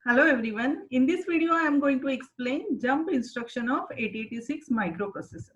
Hello everyone. In this video, I am going to explain jump instruction of 8086 microprocessor.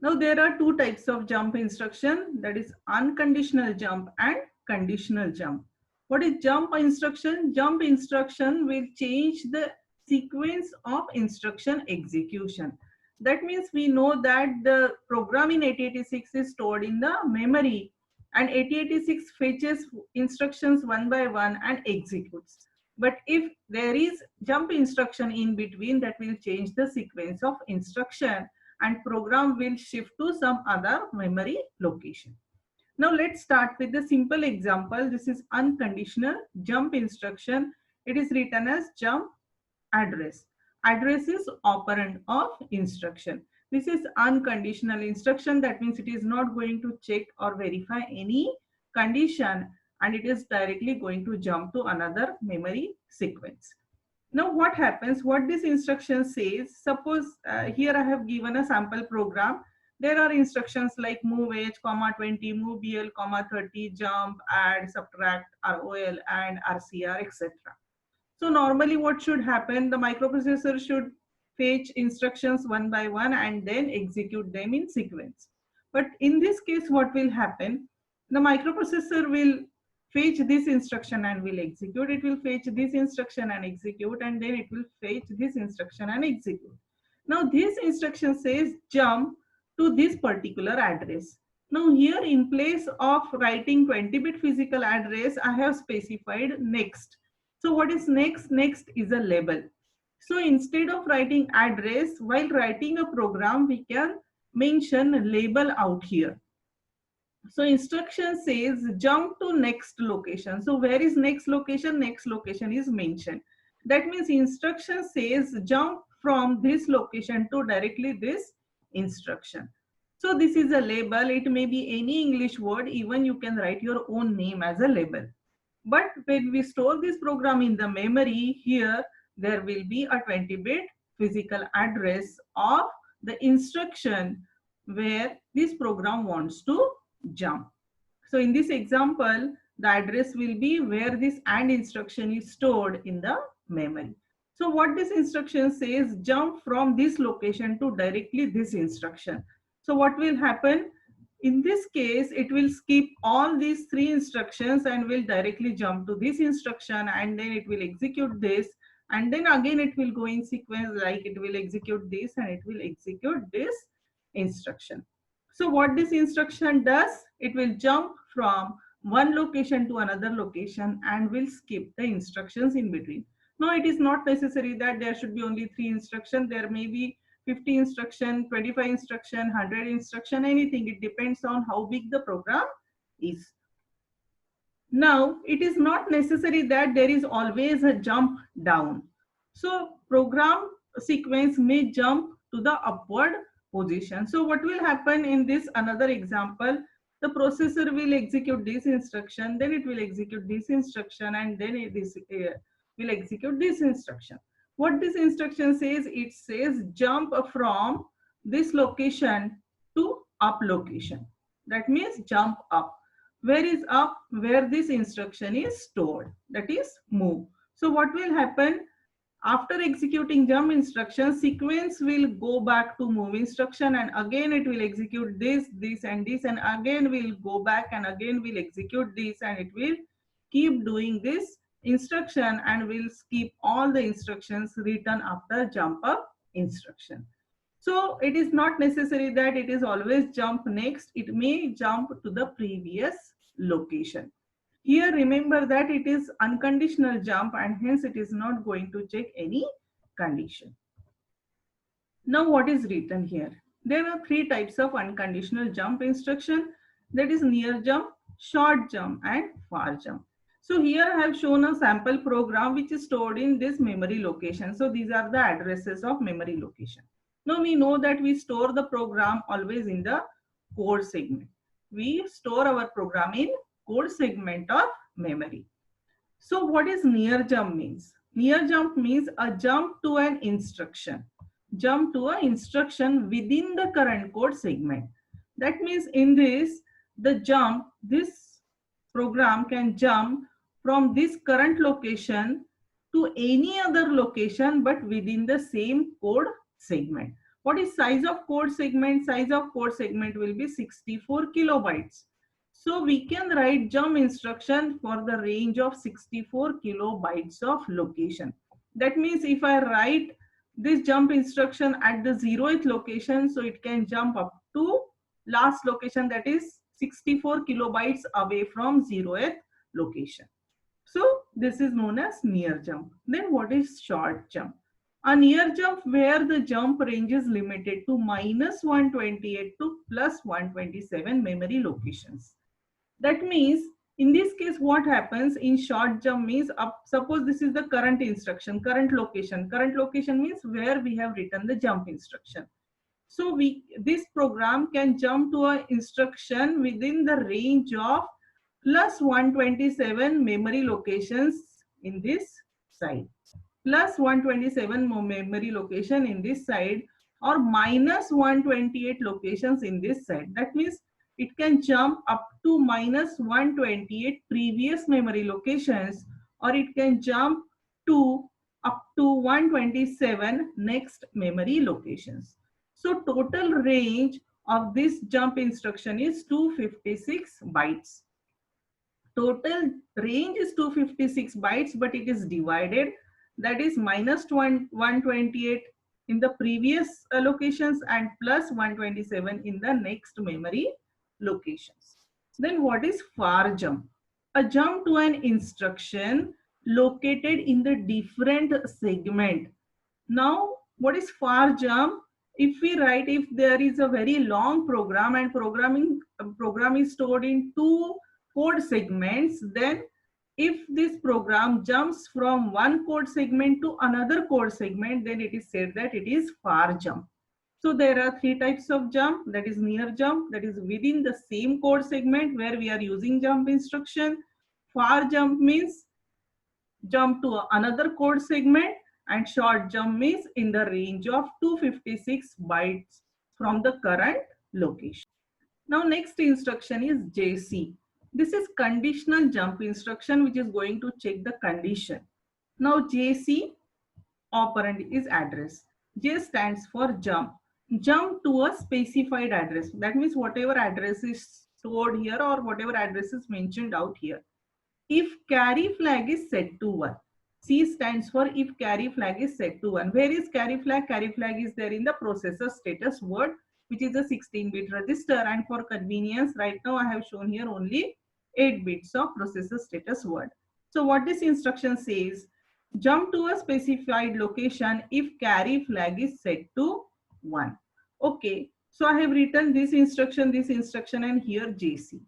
Now there are two types of jump instruction, that is unconditional jump and conditional jump. What is jump instruction? Jump instruction will change the sequence of instruction execution. That means we know that the program in 8086 is stored in the memory and 8086 fetches instructions one by one and executes. But if there is jump instruction in between, that will change the sequence of instruction and program will shift to some other memory location. Now let's start with the simple example. This is unconditional jump instruction. It is written as jump address. Address is operand of instruction. This is unconditional instruction. That means it is not going to check or verify any condition and it is directly going to jump to another memory sequence. Now what happens, what this instruction says, suppose here I have given a sample program. There are instructions like move h, 20, move bl, 30, jump, add, subtract, rol, and rcr, etc. So normally what should happen, the microprocessor should fetch instructions one by one and then execute them in sequence. But in this case, what will happen, the microprocessor will fetch this instruction and will execute, it will fetch this instruction and execute, and then it will fetch this instruction and execute. Now this instruction says jump to this particular address. Now here in place of writing 20-bit physical address, I have specified next. So what is next? Next is a label. So instead of writing address, while writing a program, we can mention label out here. So instruction says jump to next location. So where is next location? Next location is mentioned. That means instruction says jump from this location to directly this instruction. So this is a label. It may be any English word. Even you can write your own name as a label. But when we store this program in the memory, here there will be a 20-bit physical address of the instruction where this program wants to jump. So in this example, the address will be where this AND instruction is stored in the memory. So what this instruction says, jump from this location to directly this instruction. So what will happen? In this case, it will skip all these three instructions and will directly jump to this instruction, and then it will execute this, and then again it will go in sequence, like it will execute this and it will execute this instruction. So what this instruction does, it will jump from one location to another location and will skip the instructions in between. Now it is not necessary that there should be only 3 instructions. There may be 50 instruction, 25 instruction, 100 instruction, anything. It depends on how big the program is. Now, it is not necessary that there is always a jump down. So, program sequence may jump to the upward position. So, what will happen in this another example? The processor will execute this instruction, then it will execute this instruction, and then it will execute this instruction. What this instruction says, it says jump from this location to up location. That means jump up. Where is up? Where this instruction is stored, that is move. So what will happen? After executing jump instruction, sequence will go back to move instruction, and again it will execute this, this and this, and again will go back and again will execute this, and it will keep doing this instruction and will skip all the instructions written after jump up instruction. So it is not necessary that it is always jump next. It may jump to the previous location. Here remember that it is unconditional jump and hence it is not going to check any condition. Now what is written here? There are 3 types of unconditional jump instruction, that is near jump, short jump and far jump. So here I have shown a sample program which is stored in this memory location. So these are the addresses of memory location. Now we know that we store the program always in the code segment. We store our program in code segment of memory. So what is near jump means? Near jump means a jump to an instruction. Jump to an instruction within the current code segment. That means in this, the jump, this program can jump from this current location to any other location but within the same code segment. What is size of code segment? Size of code segment will be 64 kilobytes. So we can write jump instruction for the range of 64 kilobytes of location. That means if I write this jump instruction at the 0th location, so it can jump up to last location, that is 64 kilobytes away from 0th location. So this is known as near jump. Then what is short jump? A near jump where the jump range is limited to -128 to +127 memory locations. That means in this case what happens in short jump means, suppose this is the current instruction, current location. Current location means where we have written the jump instruction. So this program can jump to an instruction within the range of +127 memory locations in this side, +127 memory location in this side, or -128 locations in this side. That means it can jump up to -128 previous memory locations, or it can jump to up to 127 next memory locations. So total range of this jump instruction is 256 bytes. Total range is 256 bytes, but it is divided, that is -128 in the previous locations and +127 in the next memory locations. Then what is far jump? A jump to an instruction located in the different segment. Now what is far jump? If we write, if there is a very long program and program is stored in 2 code segments, then if this program jumps from one code segment to another code segment, then it is said that it is far jump. So there are 3 types of jump, that is near jump, that is within the same code segment where we are using jump instruction. Far jump means jump to another code segment, and short jump means in the range of 256 bytes from the current location. Now next instruction is JC. This is conditional jump instruction which is going to check the condition. Now JC operand is address. J stands for jump. Jump to a specified address. That means whatever address is stored here or whatever address is mentioned out here. If carry flag is set to 1. C stands for if carry flag is set to 1. Where is carry flag? Carry flag is there in the processor status word, which is a 16-bit register, and for convenience right now I have shown here only 8 bits of processor status word. So what this instruction says, jump to a specified location if carry flag is set to 1. Okay, so I have written this instruction, and here JC.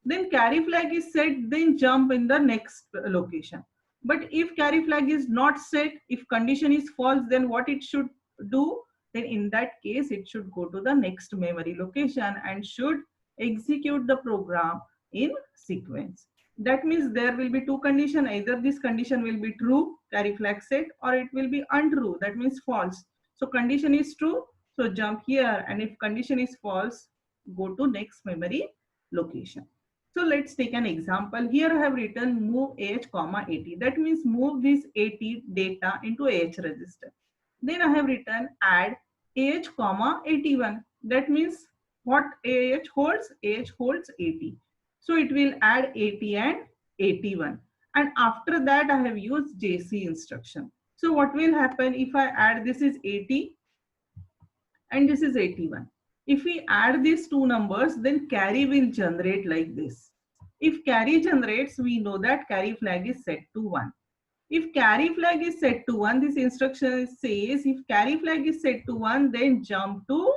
Then carry flag is set, then jump in the next location. But if carry flag is not set, if condition is false, then what it should do? Then in that case, it should go to the next memory location and should execute the program in sequence. That means there will be 2 conditions. Either this condition will be true, carry flag set, or it will be untrue, that means false. So condition is true, so jump here, and if condition is false, go to next memory location. So let's take an example. Here I have written move AH, 80. That means move this 80 data into AH register. Then I have written add AH, 81. That means what AH holds? AH holds 80. So it will add 80 and 81. And after that I have used JC instruction. So what will happen if I add, this is 80 and this is 81. If we add these 2 numbers, then carry will generate like this. If carry generates, we know that carry flag is set to 1. If carry flag is set to 1, this instruction says if carry flag is set to 1, then jump to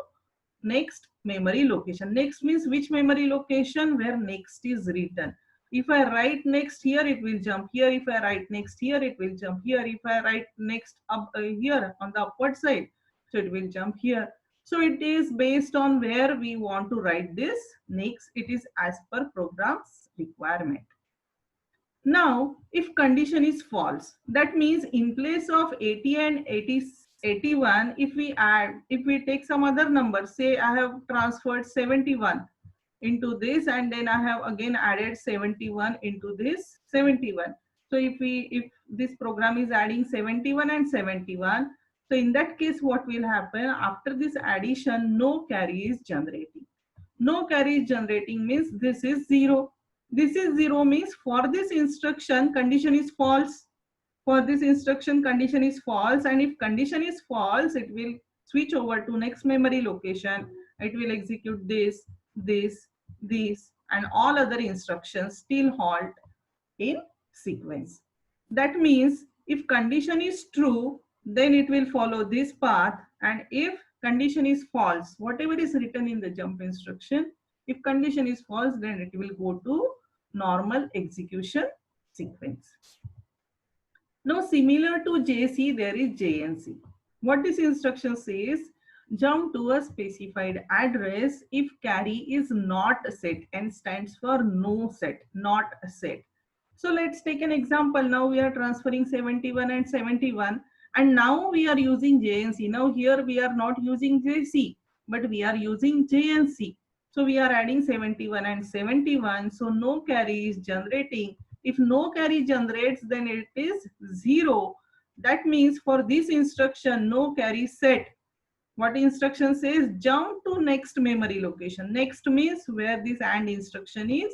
next memory location. Next means which memory location? Where next is written. If I write next here, it will jump here. If I write next here, it will jump here. If I write next up here on the upward side, so it will jump here. So it is based on where we want to write this. Next, it is as per program's requirement. Now, if condition is false, that means in place of 80 and 81, if we take some other number, say I have transferred 71 into this, and then I have again added 71 into this 71. So if this program is adding 71 and 71, so in that case, what will happen after this addition, no carry is generating. No carry is generating means this is 0. This is 0 means for this instruction condition is false. For this instruction condition is false, and if condition is false, it will switch over to next memory location. It will execute this, this, and all other instructions still halt in sequence. That means if condition is true, then it will follow this path, and if condition is false, whatever is written in the jump instruction, if condition is false, then it will go to normal execution sequence. Now similar to JC, there is JNC. What this instruction says, jump to a specified address if carry is not set. N stands for no set, not set. So let's take an example. Now we are transferring 71 and 71, and now we are using JNC. Now here we are not using JC, but we are using JNC. So we are adding 71 and 71. So no carry is generating. If no carry generates, then it is 0. That means for this instruction, no carry set. What instruction says? Jump to next memory location. Next means where this AND instruction is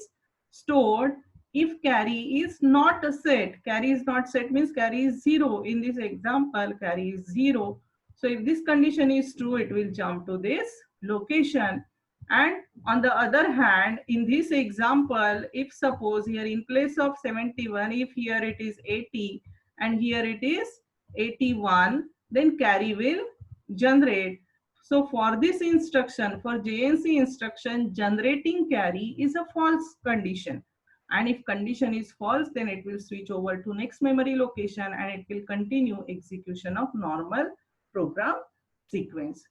stored. If carry is not set, carry is not set means carry is 0. In this example, carry is 0. So if this condition is true, it will jump to this location. And on the other hand, in this example, if suppose here in place of 71, if here it is 80 and here it is 81, then carry will generate. So for this instruction, for JNC instruction, generating carry is a false condition. And if condition is false, then it will switch over to next memory location and it will continue execution of normal program sequence.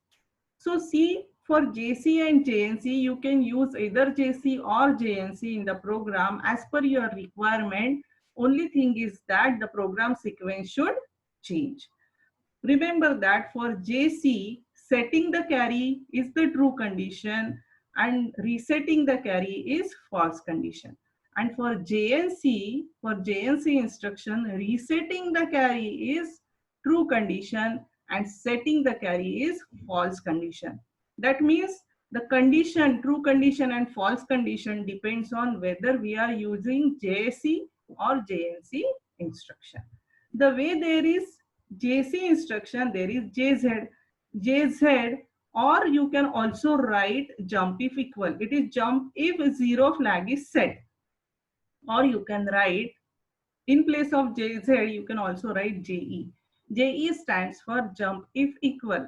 So see, for JC and JNC, you can use either JC or JNC in the program as per your requirement. Only thing is that the program sequence should change. Remember that for JC, setting the carry is the true condition and resetting the carry is false condition. And for JNC instruction, resetting the carry is true condition and setting the carry is false condition. That means the condition, true condition and false condition depends on whether we are using JC or JNC instruction. The way there is JC instruction, there is JZ, or you can also write jump if equal. It is jump if 0 flag is set. Or you can write, in place of JZ, you can also write JE. JE stands for jump if equal.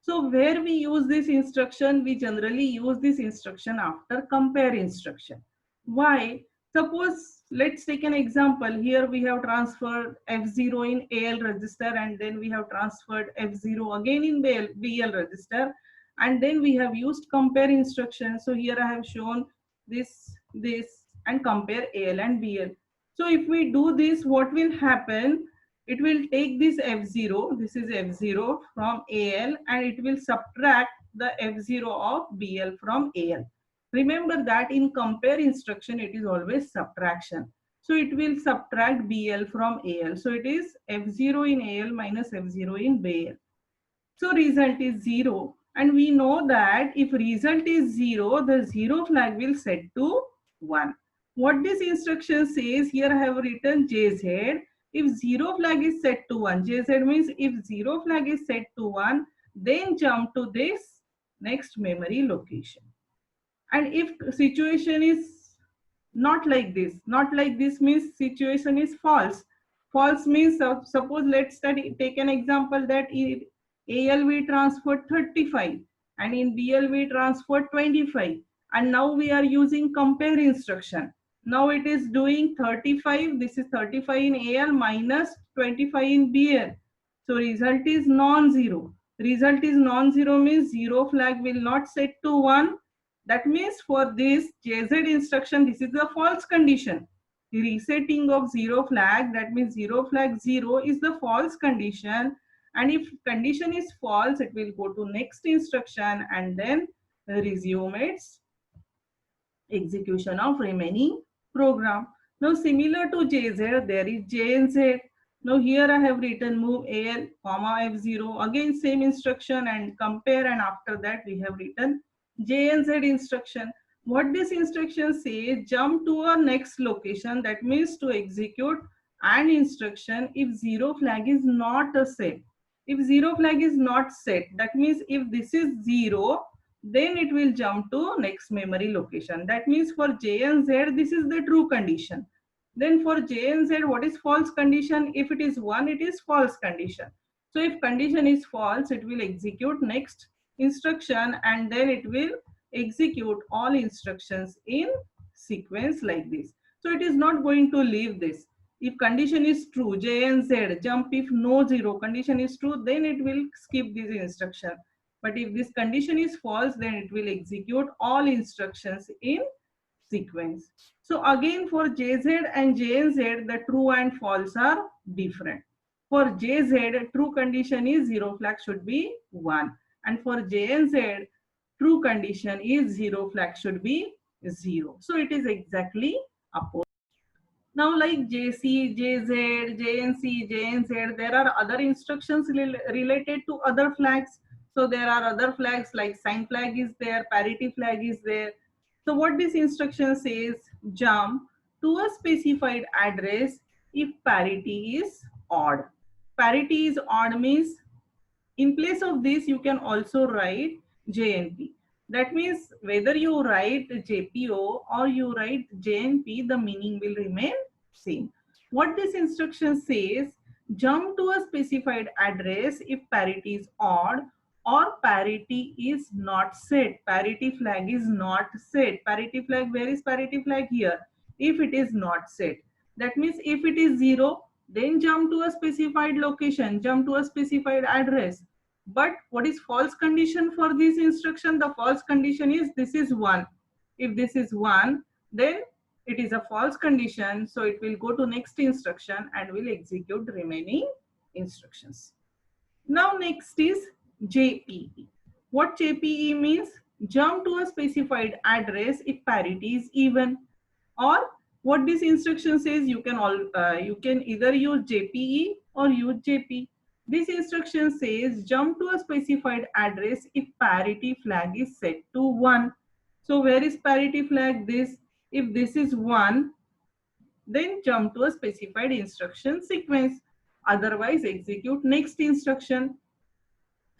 So where we use this instruction, we generally use this instruction after compare instruction. Why? Suppose, let's take an example. Here we have transferred F0 in AL register and then we have transferred F0 again in BL register, and then we have used compare instruction. So here I have shown this, and compare AL and BL. So if we do this, what will happen? It will take this F0, this is F0 from AL, and it will subtract the F0 of BL from AL. Remember that in compare instruction, it is always subtraction. So it will subtract BL from AL. So it is F0 in AL minus F0 in BL. So result is 0. And we know that if result is 0, the 0 flag will set to 1. What this instruction says, here I have written JZ. If 0 flag is set to 1, JZ means if 0 flag is set to 1, then jump to this next memory location. And if situation is not like this means situation is false. False means, suppose let's take an example that in AL we transferred 35 and in BL we transferred 25, and now we are using compare instruction. Now it is doing 35, this is 35 in AL minus 25 in BL. So result is non-zero. Result is non-zero means 0 flag will not set to 1. That means for this JZ instruction, this is a false condition. The resetting of 0 flag, that means 0 flag 0 is the false condition. And if condition is false, it will go to next instruction and then resume its execution of remaining program. Now similar to JZ, there is JNZ. Now here I have written move AL, comma F0. Again same instruction and compare, and after that we have written JNZ instruction. What this instruction says, jump to a next location, that means to execute an instruction if zero flag is not set. If zero flag is not set, that means if this is 0, then it will jump to next memory location. That means for J and Z, this is the true condition. Then for J and Z, what is false condition? If it is 1, it is false condition. So if condition is false, it will execute next instruction, and then it will execute all instructions in sequence like this. So it is not going to leave this. If condition is true, J and Z, jump if no zero, condition is true, then it will skip this instruction. But if this condition is false, then it will execute all instructions in sequence. So again for JZ and JNZ, the true and false are different. For JZ, true condition is zero flag should be 1. And for JNZ, true condition is zero flag should be 0. So it is exactly opposite. Now like JC, JZ, JNC, JNZ, there are other instructions related to other flags. So there are other flags like sign flag is there, parity flag is there. So what this instruction says, jump to a specified address if parity is odd. Parity is odd means in place of this you can also write JNP. That means whether you write JPO or you write JNP, the meaning will remain same. What this instruction says, jump to a specified address if parity is odd or parity is not set. Parity flag is not set. Parity flag, where is parity flag? Here. If it is not set. That means if it is 0, then jump to a specified location, jump to a specified address. But what is false condition for this instruction? The false condition is this is 1. If this is 1, then it is a false condition. So it will go to next instruction and will execute the remaining instructions. Now next is JPE. What JPE means? Jump to a specified address if parity is even. Or what this instruction says, you can either use JPE or use JP. This instruction says jump to a specified address if parity flag is set to 1. So where is parity flag? This. If this is 1, then jump to a specified instruction sequence. Otherwise execute next instruction.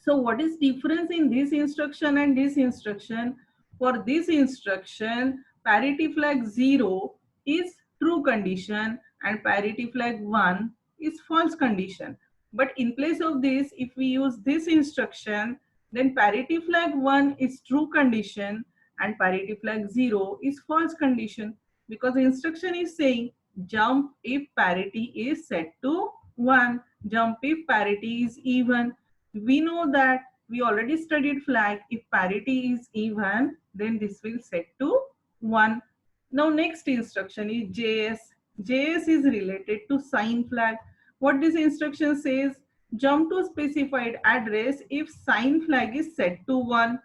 So what is difference in this instruction and this instruction? For this instruction, parity flag 0 is true condition and parity flag 1 is false condition. But in place of this, if we use this instruction, then parity flag 1 is true condition and parity flag 0 is false condition, because the instruction is saying jump if parity is set to 1, jump if parity is even. We know that we already studied flag. If parity is even, then this will set to 1. Now next instruction is JS. JS is related to sign flag. What this instruction says, jump to specified address if sign flag is set to 1.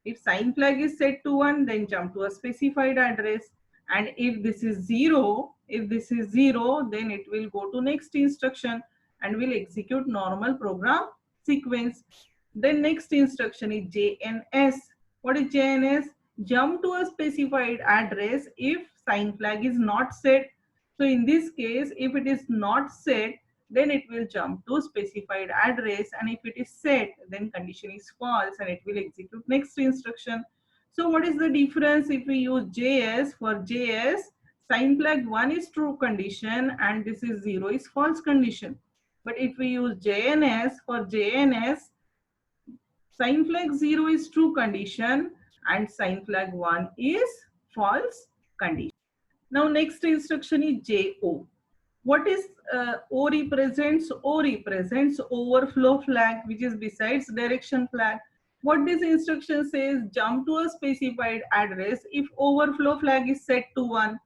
If sign flag is set to 1, then jump to a specified address. And if this is 0, then it will go to next instruction and will execute normal program sequence. Then next instruction is JNS. What is JNS? Jump to a specified address if sign flag is not set. So in this case, if it is not set, then it will jump to specified address, and if it is set, then condition is false and it will execute next instruction. So what is the difference if we use JS? For JS, sign flag 1 is true condition and this is 0 is false condition. But if we use JNS, for JNS, sign flag 0 is true condition and sign flag 1 is false condition. Now next instruction is JO. What is O represents? O represents overflow flag, which is besides direction flag. What this instruction says, jump to a specified address if overflow flag is set to 1.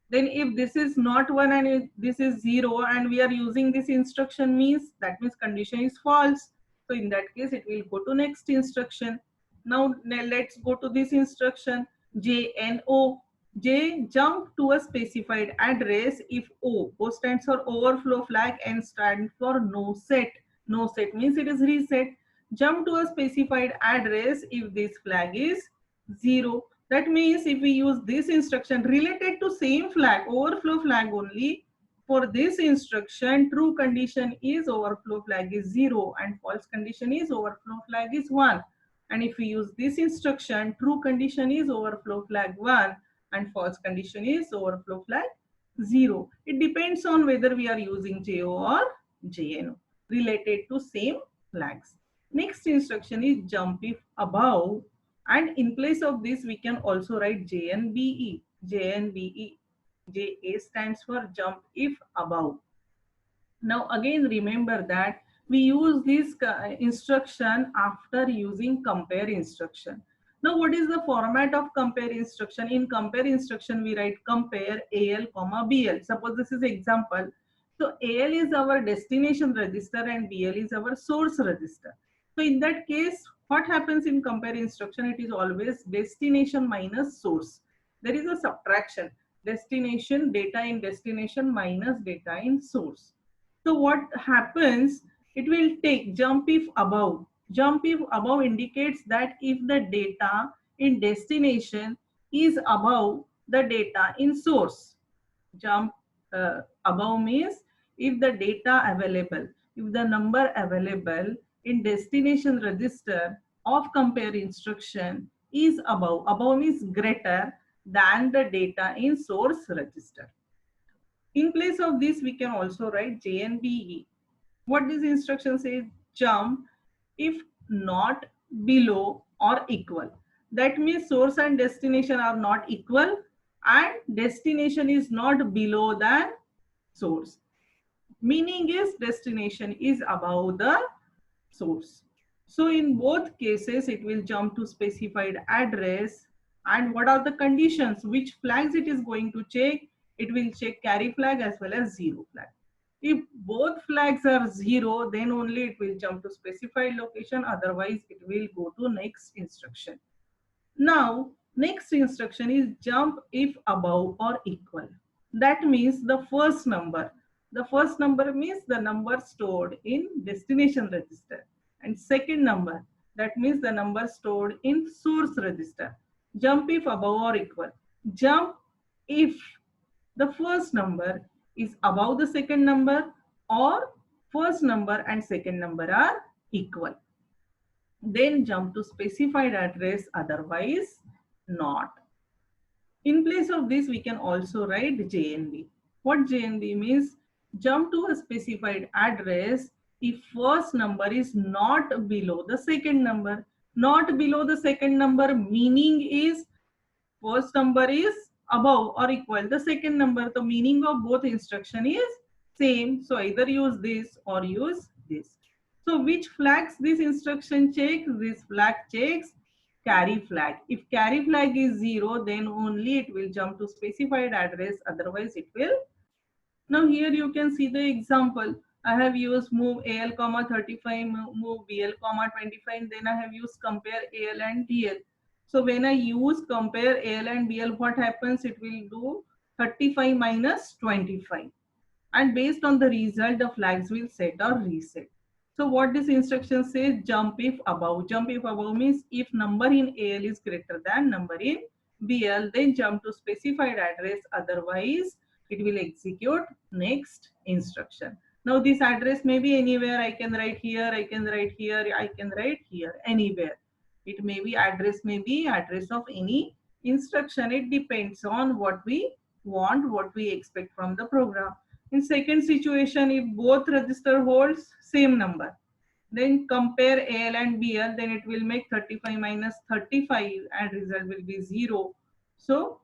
Then if this is not 1 and this is 0 and we are using this instruction, means that means condition is false. So in that case, it will go to next instruction. Now let's go to this instruction, JNO. J, jump to a specified address if O stands for overflow flag and stands for no set. No set means it is reset. Jump to a specified address if this flag is 0. That means if we use this instruction related to same flag, overflow flag only, for this instruction, true condition is overflow flag is 0 and false condition is overflow flag is 1. And if we use this instruction, true condition is overflow flag 1 and false condition is overflow flag 0. It depends on whether we are using JO or JNO related to same flags. Next instruction is jump if above, and in place of this we can also write JNBE. JNBE. JA stands for jump if above. Now again remember that we use this instruction after using compare instruction. Now what is the format of compare instruction? In compare instruction we write compare AL comma BL. Suppose this is example. So AL is our destination register and BL is our source register. So in that case, what happens in compare instruction? It is always destination minus source. There is a subtraction. Destination, data in destination minus data in source. So what happens, it will take jump if above. Jump if above indicates that if the data in destination is above the data in source. Jump above means if the data available, if the number available in destination register of compare instruction is above. Above means greater than the data in source register. In place of this, we can also write JNBE. What this instruction says, jump if not below or equal. That means source and destination are not equal and destination is not below than source. Meaning is destination is above the source. So in both cases, it will jump to specified address. And what are the conditions? Which flags it is going to check? It will check carry flag as well as zero flag. If both flags are 0, then only it will jump to specified location. Otherwise, it will go to next instruction. Now, next instruction is jump if above or equal. That means the first number. The first number means the number stored in destination register. And second number, that means the number stored in source register. Jump if above or equal. Jump if the first number is above the second number or first number and second number are equal. Then jump to specified address, otherwise not. In place of this, we can also write JNB. What JNB means? Jump to a specified address if first number is not below the second number. Not below the second number meaning is first number is above or equal the second number. The meaning of both instruction is same. So either use this or use this. So which flags this instruction checks? This flag checks carry flag. If carry flag is 0, then only it will jump to specified address. Otherwise it will. Now here you can see the example. I have used move AL comma 35, move BL comma 25. Then I have used compare AL and BL. So when I use compare AL and BL, what happens? It will do 35 minus 25. And based on the result, the flags will set or reset. So what this instruction says, jump if above. Jump if above means if number in AL is greater than number in BL, then jump to specified address. Otherwise, it will execute next instruction. Now this address may be anywhere. I can write here, I can write here, I can write here, anywhere. It may be address of any instruction. It depends on what we want, what we expect from the program. In second situation, if both register holds same number, then compare AL and BL, then it will make 35 minus 35 and result will be 0. So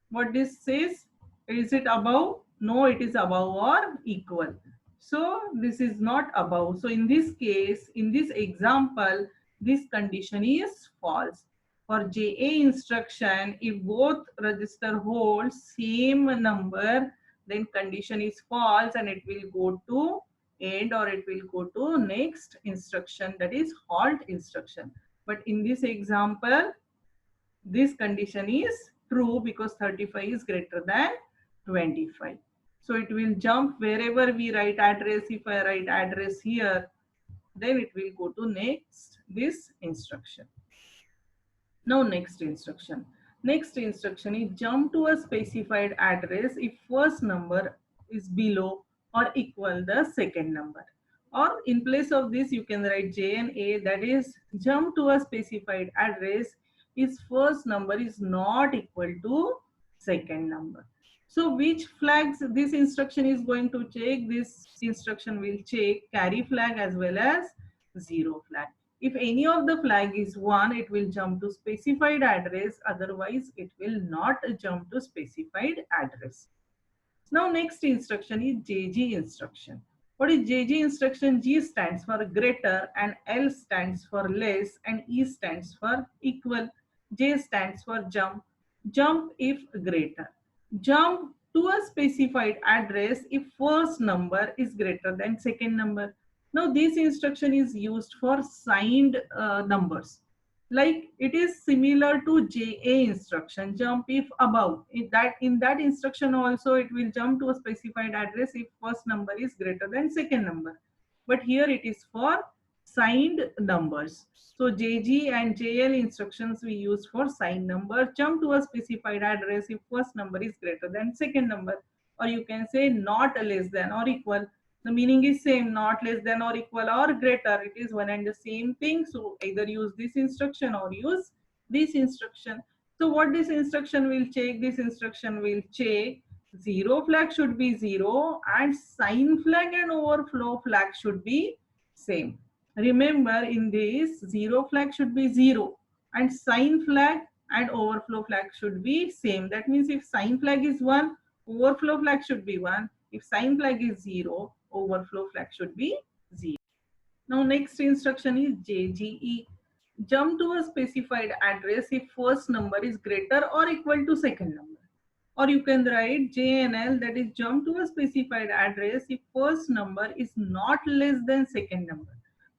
what this says, is it above? No, it is above or equal. So this is not above. So in this case, in this example, this condition is false. For JA instruction, if both register holds same number, then condition is false and it will go to end or it will go to next instruction, that is halt instruction. But in this example, this condition is true because 35 is greater than 25. So it will jump wherever we write address. If I write address here, then it will go to next this instruction. Now next instruction. Next instruction is jump to a specified address if first number is below or equal the second number. Or in place of this you can write JNA, that is jump to a specified address if first number is not equal to second number. So which flags this instruction is going to check? This instruction will check carry flag as well as zero flag. If any of the flag is 1, it will jump to specified address. Otherwise, it will not jump to specified address. Now, next instruction is JG instruction. What is JG instruction? G stands for greater and L stands for less and E stands for equal. J stands for jump. Jump if greater. Jump to a specified address if first number is greater than second number. Now this instruction is used for signed numbers. Like it is similar to JA instruction, jump if above. In that instruction also it will jump to a specified address if first number is greater than second number. But here it is for signed numbers. So JG and JL instructions we use for signed number. Jump to a specified address if first number is greater than second number. Or you can say not less than or equal. The meaning is same, not less than or equal or greater. It is one and the same thing. So either use this instruction or use this instruction. So what this instruction will check? This instruction will check zero flag should be 0 and sign flag and overflow flag should be same. Remember in this zero flag should be 0 and sign flag and overflow flag should be same. That means if sign flag is 1, overflow flag should be 1. If sign flag is 0, overflow flag should be 0. Now next instruction is JGE. Jump to a specified address if first number is greater or equal to second number. Or you can write JNL, that is jump to a specified address if first number is not less than second number.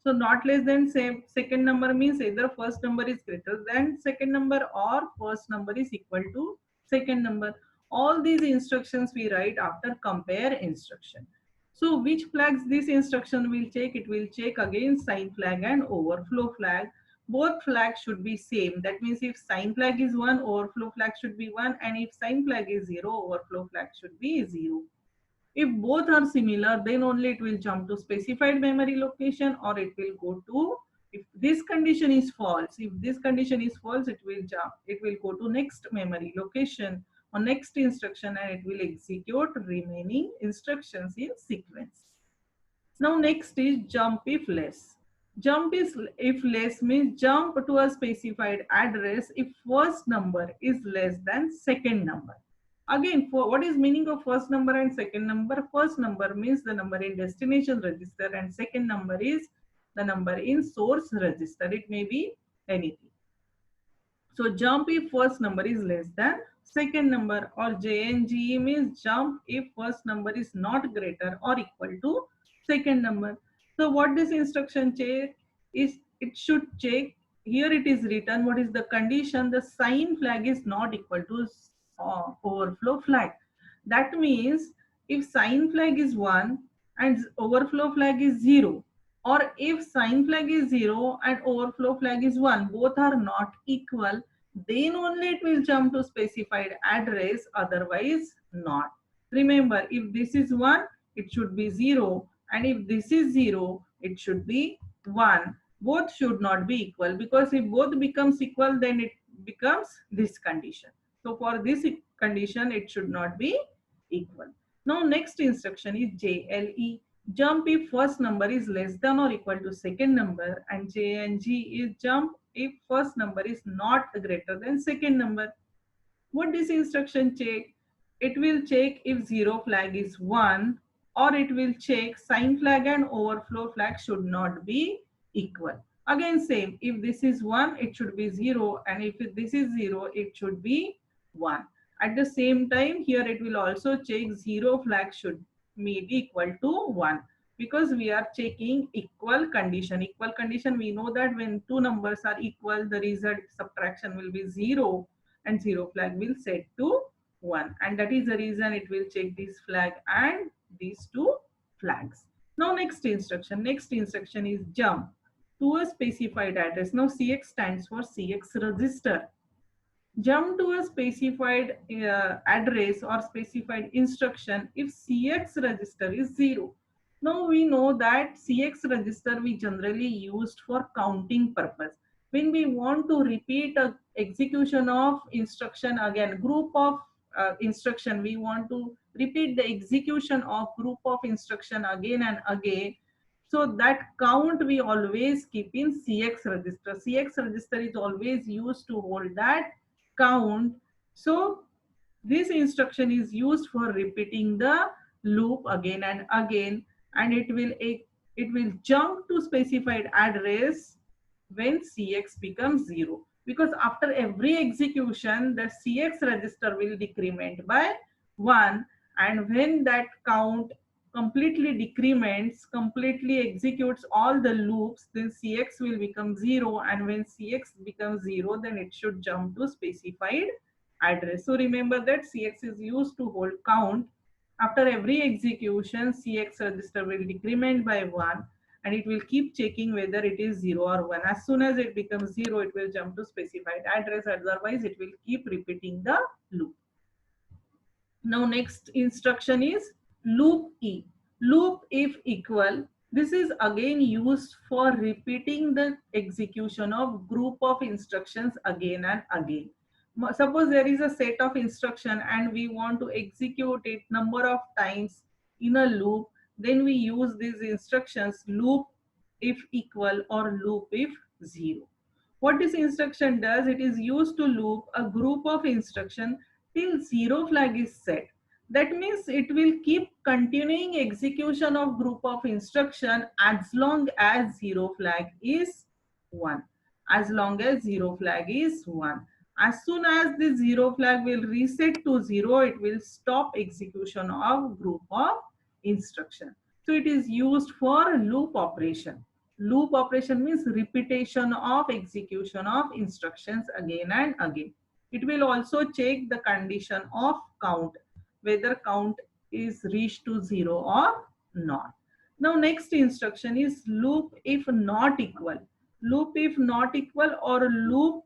So not less than second number means either first number is greater than second number or first number is equal to second number. All these instructions we write after compare instruction. So which flags this instruction will check? It will check again sign flag and overflow flag. Both flags should be same. That means if sign flag is 1, overflow flag should be 1, and if sign flag is 0, overflow flag should be 0. If both are similar, then only it will jump to specified memory location, or it will go to, if this condition is false, if this condition is false, it will jump, it will go to next memory location or next instruction, and it will execute remaining instructions in sequence. Now next is jump if less. Jump is if less means jump to a specified address if first number is less than second number. Again, for what is meaning of first number and second number? First number means the number in destination register and second number is the number in source register. It may be anything. So jump if first number is less than second number, or JNGE means jump if first number is not greater or equal to second number. So what this instruction check is, it should check, here it is written what is the condition, the sign flag is not equal to overflow flag. That means if sign flag is 1 and overflow flag is 0, or if sign flag is 0 and overflow flag is 1, both are not equal, then only it will jump to specified address, otherwise not. Remember, if this is 1, it should be 0, and if this is 0, it should be 1. Both should not be equal, because if both becomes equal, then it becomes this condition. So for this condition, it should not be equal. Now next instruction is JLE. Jump if first number is less than or equal to second number, and JNG is jump if first number is not greater than second number. What this instruction check? It will check if zero flag is 1, or it will check sign flag and overflow flag should not be equal. Again same, if this is 1, it should be 0, and if this is 0, it should be 1. At the same time, here it will also check zero flag should be equal to 1, because we are checking equal condition. Equal condition, we know that when two numbers are equal, the result subtraction will be 0. and zero flag will set to 1, and that is the reason it will check this flag and these two flags. Now next instruction is jump to a specified address. Now CX stands for CX register. Jump to a specified address or specified instruction if CX register is 0. Now we know that CX register we generally used for counting purpose. When we want to repeat a execution of instruction again, group of instruction, we want to repeat the execution of group of instruction again and again. So that count we always keep in CX register. CX register is always used to hold that count. So this instruction is used for repeating the loop again and again, and it will jump to specified address when CX becomes 0, because after every execution the CX register will decrement by 1, and when that count completely decrements, completely executes all the loops, then CX will become 0, and when CX becomes 0 then it should jump to specified address. So remember that CX is used to hold count. After every execution, CX register will decrement by 1, and it will keep checking whether it is 0 or 1. As soon as it becomes 0, it will jump to specified address, otherwise it will keep repeating the loop. Now next instruction is loop E. Loop if equal. This is again used for repeating the execution of group of instructions again and again. Suppose there is a set of instruction and we want to execute it number of times in a loop, then we use these instructions loop if equal or loop if 0. What this instruction does, it is used to loop a group of instruction till 0 flag is set. That means it will keep continuing execution of group of instruction as long as 0 flag is 1. As long as 0 flag is 1. As soon as the 0 flag will reset to 0, it will stop execution of group of instruction. So it is used for loop operation. Loop operation means repetition of execution of instructions again and again. It will also check the condition of count, whether count is reached to 0 or not. Now next instruction is loop if not equal. Loop if not equal or loop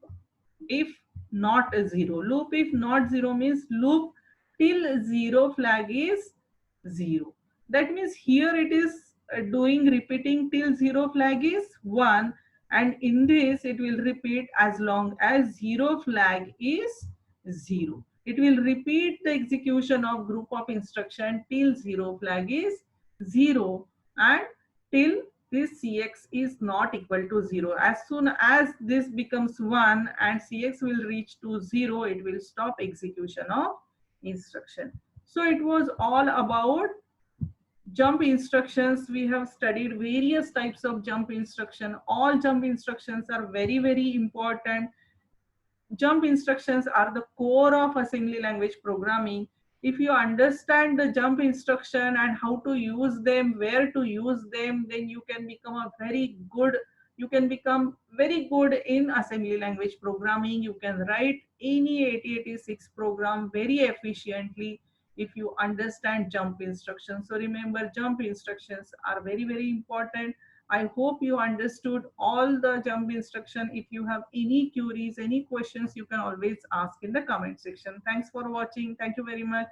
if not 0. Loop if not 0 means loop till 0 flag is 0. That means here it is doing repeating till 0 flag is 1, and in this it will repeat as long as 0 flag is 0. It will repeat the execution of group of instruction till 0 flag is 0 and till this CX is not equal to 0. As soon as this becomes 1 and CX will reach to 0, it will stop execution of instruction. So it was all about jump instructions. We have studied various types of jump instruction. All jump instructions are very, very important. Jump instructions are the core of assembly language programming. If you understand the jump instruction and how to use them, where to use them, then you can become very good in assembly language programming. You can write any 8086 program very efficiently if you understand jump instructions. So remember, jump instructions are very, very important. I hope you understood all the jump instruction. If you have any queries, any questions, you can always ask in the comment section. Thanks for watching. Thank you very much.